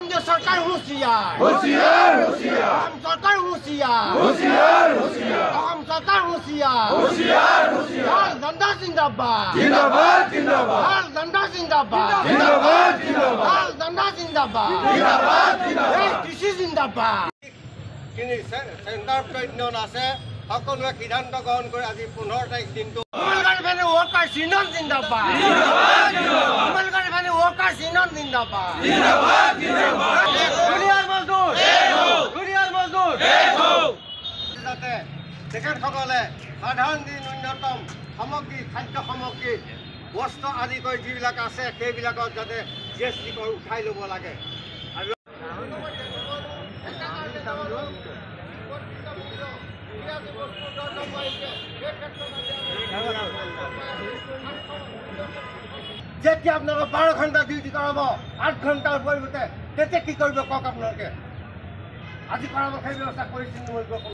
सरकार होशियार होशियार होशियार हम सरकार होशियार होशियार होशियार हम सरकार होशियार होशियार होशियार लाल डंडा जिंदाबाद जिंदाबाद जिंदाबाद लाल डंडा जिंदाबाद जिंदाबाद जिंदाबाद लाल डंडा जिंदाबाद जिंदाबाद जिंदाबाद कृषि जिंदाबाद किनि सेंटर प्रेसिडेंट আছে সকলোৱে সিদ্ধান্ত গ্ৰহণ কৰি আজি 15 তাৰিখ দিনটো कमलगढ़ भैनी वर्कर यूनियन जिंदाबाद जिंदाबाद जिंदाबाद कमलगढ़ भैनी वर्कर यूनियन जिंदाबाद जिंदाबाद जिंदाबाद दुनियार मजदूर दुनियार मजदूर যাতে তেখেতসকলে সাধাৰণ যি ন্যূনতম সামগ্ৰী খাদ্য সামগ্ৰী বস্ত্ৰ আদি কৰি যিবিলাক আছে সেইবিলাকত যাতে জিএছটি কৰ উঠাই ল'ব লাগে আৰু যেতিয়া আপোনালোকে 12 ঘণ্টা ডিউটি কৰাব 8 ঘণ্টাৰ পৰিৱৰ্তে তেতিয়া কি কৰিব কওক আপোনালোকে আজি কৰাব সেই ব্যৱস্থা কৰিছিল নহয়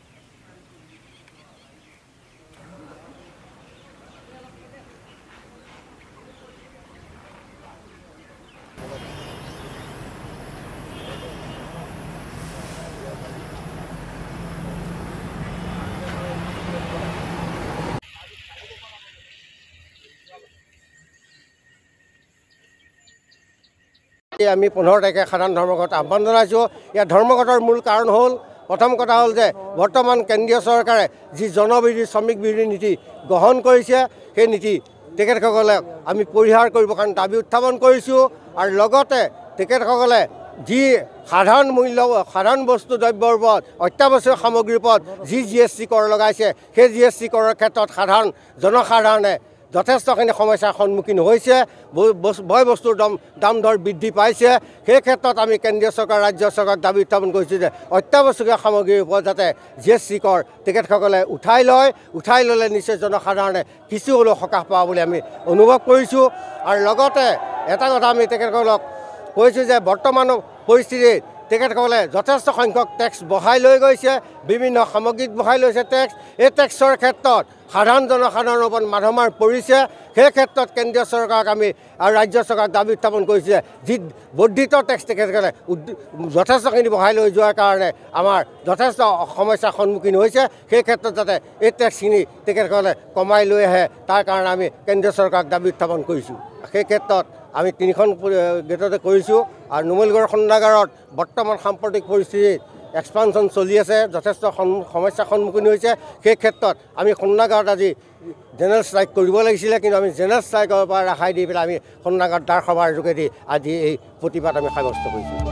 আমি 15 তাৰিখে সাধাৰণ ধৰ্মঘট আহ্বান জনাইছোঁ। ইয়াৰ ধৰ্মঘটৰ মূল কাৰণ হ'ল প্ৰথম কথা হ'ল যে বৰ্তমান কেন্দ্ৰীয় চৰকাৰে যি জনবিৰোধী শ্ৰমিক বিৰোধী নীতি গ্ৰহণ কৰিছে সেই নীতি তেখেতসকলে আমি পৰিহাৰ কৰিবৰ কাৰণে দাবী উত্থাপন কৰিছোঁ আৰু লগতে তেখেতসকলে যি সাধাৰণ বস্তু দ্ৰব্যৰ ওপৰত অত্যাৱশ্যক সামগ্ৰীৰ ওপৰত যি জিএছটি কৰ লগাইছে সেই জিএছটি কৰৰ ক্ষেত্ৰত জনসাধাৰণে যথেষ্টখিনি সমস্যাৰ সন্মুখীন হৈছে বয় বস্তুৰ দাম দৰ বৃদ্ধি পাইছে সেই ক্ষেত্ৰত আমি কেন্দ্ৰীয় চৰকাৰ ৰাজ্য চৰকাৰক দাবী উত্থাপন কৰিছোঁ যে অত্যাৱশ্যকীয় সামগ্ৰীৰ ওপৰত যাতে জিএছটি কৰ তেখেতসকলে উঠাই ল'লে নিশ্চয় জনসাধাৰণে কিছু হ'লেও সকাহ পাব বুলি আমি অনুভৱ কৰিছোঁ আৰু লগতে এটা কথা আমি তেখেতসকলক কৈছোঁ যে বৰ্তমান পৰিস্থিতিত তেখেতসকলে যথেষ্ট সংখ্যক টেক্স বঢ়াই লৈ গৈছে বিভিন্ন সামগ্ৰীত বঢ়াই লৈছে টেক্স এই টেক্সৰ ক্ষেত্ৰত জনসাধাৰণৰ ওপৰত মাধমাৰ পৰিছে সেই ক্ষেত্ৰত কেন্দ্ৰীয় চৰকাৰক আমি আৰু ৰাজ্য চৰকাৰক দাবী উত্থাপন কৰিছে যি বৰ্ধিত টেক্স তেখেতসকলে যথেষ্টখিনি বঢ়াই লৈ যোৱাৰ কাৰণে আমাৰ যথেষ্ট সমস্যাৰ সন্মুখীন হৈছে সেই ক্ষেত্ৰত যাতে এই টেক্সখিনি তেখেতসকলে কমাই লৈ আহে তাৰ কাৰণে আমি কেন্দ্ৰীয় চৰকাৰক দাবী উত্থাপন কৰিছোঁ। সেই ক্ষেত্ৰত আমি 3খন গেটতে কৰিছোঁ আৰু নুমলীগড় খন্দাগাৰত বৰ্তমান সাম্প্ৰতিক পৰিস্থিতিত এক্সপানশ্যন চলি আছে যথেষ্ট সমস্যাৰ সন্মুখীন হৈছে সেই ক্ষেত্ৰত আমি খন্দাগাৰত আজি জেনেৰেল ষ্ট্ৰাইক কৰিব লাগিছিলে কিন্তু আমি জেনেৰেল ষ্ট্ৰাইকৰ পৰা ৰেহাই দি পেলাই আমি খন্দাগাৰত দাৰ সভাৰ যোগেদি আজি এই প্ৰতিবাদ আমি সাব্যস্ত কৰিছোঁ।